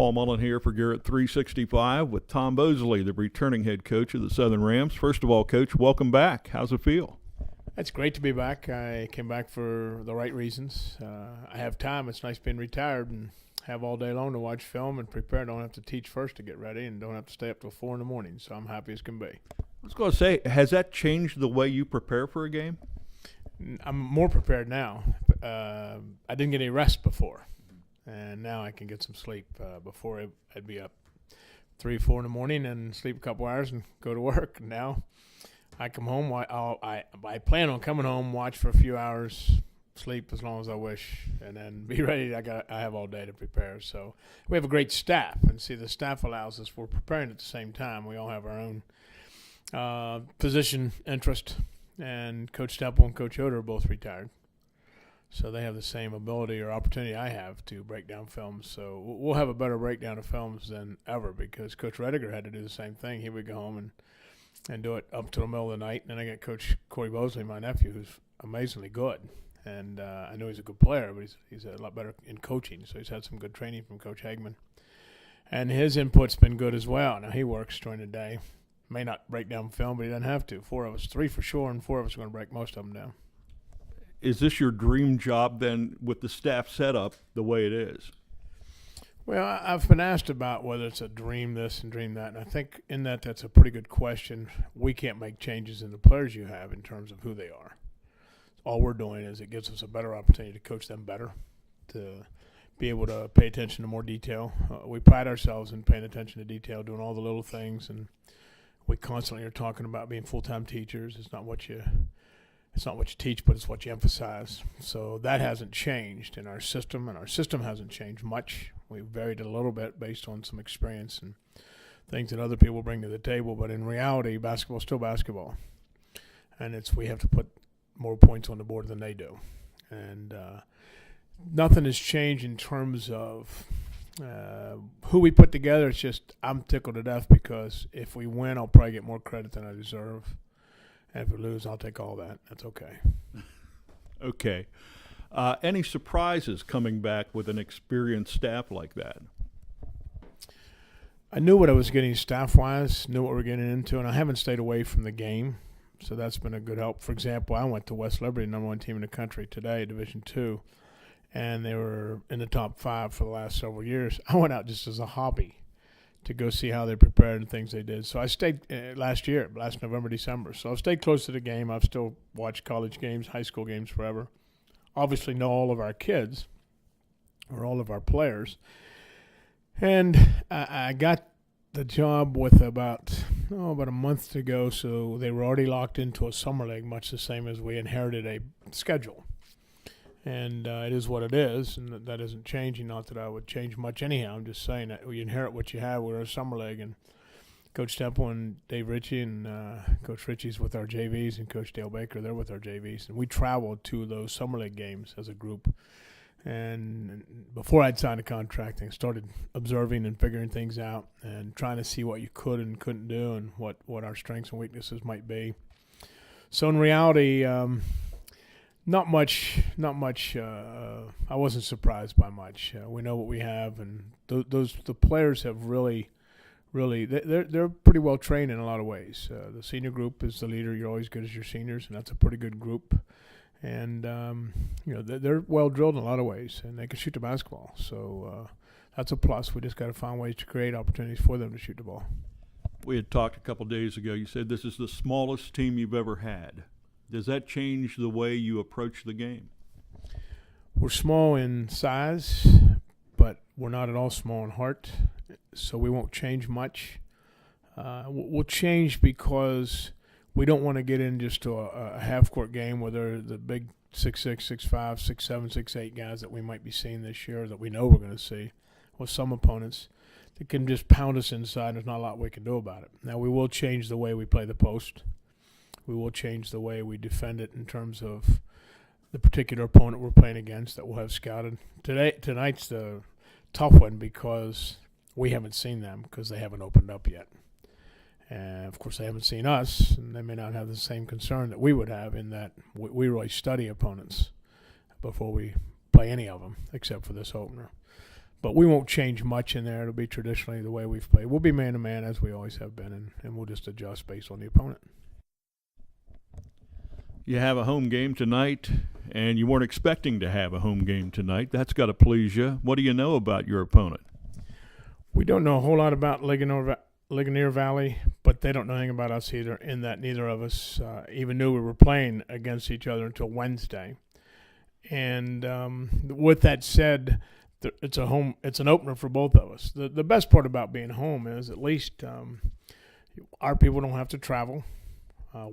Paul Mullen here for Garrett 365 with Tom Bosley, the returning head coach of the Southern Rams. First of all, Coach, welcome back. How's it feel? It's great to be back. I came back for the right reasons. I have time. It's nice being retired and have all day long to watch film and prepare. Don't have to teach first to get ready and don't have to stay up till 4 in the morning. So I'm happy as can be. I was going to say, has that changed the way you prepare for a game? I'm more prepared now. I didn't get any rest before, and now I can get some sleep. Before I'd be up 3, 4 in the morning and sleep a couple hours and go to work. Now I come home. I plan on coming home, watch for a few hours, sleep as long as I wish, and then be ready. I have all day to prepare. So we have a great staff, and see, the staff allows us. We're preparing at the same time. We all have our own position interest, and Coach Temple and Coach Yoder are both retired, so they have the same ability or opportunity I have to break down films. So we'll have a better breakdown of films than ever because Coach Rediger had to do the same thing. He would go home and do it up to the middle of the night. And then I got Coach Corey Bosley, my nephew, who's amazingly good. And I know he's a good player, but he's a lot better in coaching. So he's had some good training from Coach Hagman. And his input's been good as well. Now he works during the day. May not break down film, but he doesn't have to. 4 of us, 3 for sure, and 4 of us are going to break most of them down. Is this your dream job then with the staff setup the way it is? Well, I've been asked about whether it's a dream this and dream that, and I think in that's a pretty good question. We can't make changes in the players you have in terms of who they are. All we're doing is it gives us a better opportunity to coach them better, to be able to pay attention to more detail. We pride ourselves in paying attention to detail, doing all the little things, and we constantly are talking about being full-time teachers. It's not what you teach, but it's what you emphasize. So that hasn't changed in our system, and our system hasn't changed much. We've varied it a little bit based on some experience and things that other people bring to the table. But in reality, basketball is still basketball, and we have to put more points on the board than they do. And nothing has changed in terms of who we put together. It's just I'm tickled to death because if we win, I'll probably get more credit than I deserve. And if we lose, I'll take all that. That's okay. Okay. Any surprises coming back with an experienced staff like that? I knew what I was getting staff-wise, knew what we were getting into, and I haven't stayed away from the game. So that's been a good help. For example, I went to West Liberty, #1 team in the country today, Division II, and they were in the top 5 for the last several years. I went out just as a hobby to go see how they prepared and things they did. So I stayed last November, December. So I've stayed close to the game. I've still watched college games, high school games forever. Obviously know all of our kids or all of our players. And I got the job with about a month to go, so they were already locked into a summer league, much the same as we inherited a schedule. And it is what it is, and that isn't changing. Not that I would change much anyhow. I'm just saying that we inherit what you have. We're a summer league, and Coach Temple and Dave Ritchie and Coach Ritchie's with our JVs, and Coach Dale Baker, they're with our JVs. And we traveled to those summer league games as a group. And before I'd signed a contract, I started observing and figuring things out and trying to see what you could and couldn't do and what our strengths and weaknesses might be. So in reality, Not much. I wasn't surprised by much. We know what we have, and the players have really, they're pretty well trained in a lot of ways. The senior group is the leader. You're always good as your seniors, and that's a pretty good group. And they're well drilled in a lot of ways, and they can shoot the basketball. So that's a plus. We just got to find ways to create opportunities for them to shoot the ball. We had talked a couple days ago. You said this is the smallest team you've ever had. Does that change the way you approach the game? We're small in size, but we're not at all small in heart, so we won't change much. We'll change because we don't want to get in just to a half-court game where they're the big 6'6", 6'5", 6'7", 6'8" guys that we might be seeing this year that we know we're going to see, with some opponents that can just pound us inside. There's not a lot we can do about it. Now, we will change the way we play the post. We will change the way we defend it in terms of the particular opponent we're playing against that we'll have scouted. Tonight's the tough one because we haven't seen them because they haven't opened up yet. And, of course, they haven't seen us, and they may not have the same concern that we would have in that we really study opponents before we play any of them except for this opener. But we won't change much in there. It'll be traditionally the way we've played. We'll be man-to-man as we always have been, and we'll just adjust based on the opponent. You have a home game tonight, and you weren't expecting to have a home game tonight. That's got to please you. What do you know about your opponent? We don't know a whole lot about Lingonier Valley, but they don't know anything about us either, in that neither of us even knew we were playing against each other until Wednesday. And with that said, it's an opener for both of us. The best part about being home is at least our people don't have to travel.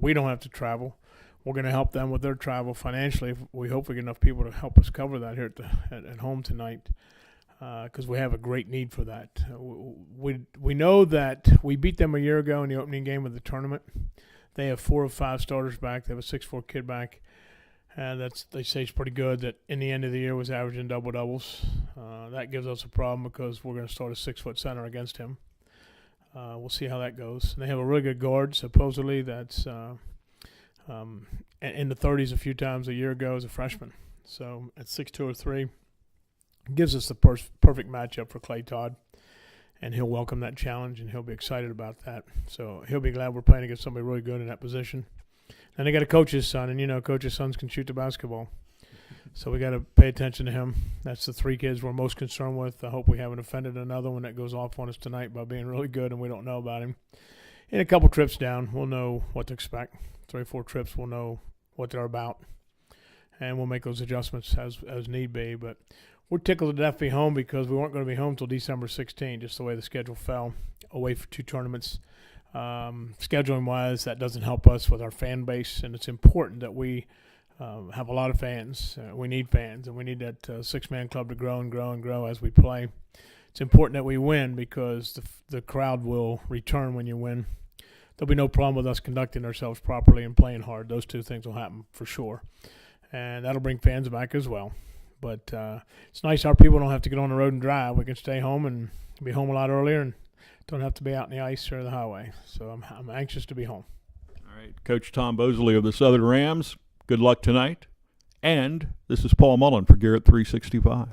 We don't have to travel. We're going to help them with their travel financially. We hope we get enough people to help us cover that here at home tonight, because we have a great need for that. We know that we beat them a year ago in the opening game of the tournament. They have 4 of 5 starters back. They have a 6'4" kid back. They say it's pretty good. That in the end of the year was averaging double doubles. That gives us a problem because we're going to start a 6-foot center against him. We'll see how that goes. And they have a really good guard, supposedly, that's in the 30s a few times a year ago as a freshman. So at 6'2" or 3, gives us the perfect matchup for Clay Todd. And he'll welcome that challenge, and he'll be excited about that. So he'll be glad we're playing against somebody really good in that position. And they got a coach's son, and coach's sons can shoot the basketball. So we got to pay attention to him. That's the 3 kids we're most concerned with. I hope we haven't offended another one that goes off on us tonight by being really good and we don't know about him. In a couple trips down, we'll know what to expect. 3 or 4 trips, we'll know what they're about. And we'll make those adjustments as need be. But we're tickled to death to be home because we weren't going to be home until December 16, just the way the schedule fell, away for 2 tournaments. Scheduling-wise, that doesn't help us with our fan base, and it's important that we have a lot of fans. We need fans, and we need that 6-man club to grow and grow and grow as we play. It's important that we win because the crowd will return when you win. There'll be no problem with us conducting ourselves properly and playing hard. Those 2 things will happen for sure, and that'll bring fans back as well. But it's nice our people don't have to get on the road and drive. We can stay home and be home a lot earlier and don't have to be out in the ice or the highway. So I'm anxious to be home. All right, Coach Tom Bosley of the Southern Rams, good luck tonight. And this is Paul Mullen for Garrett 365.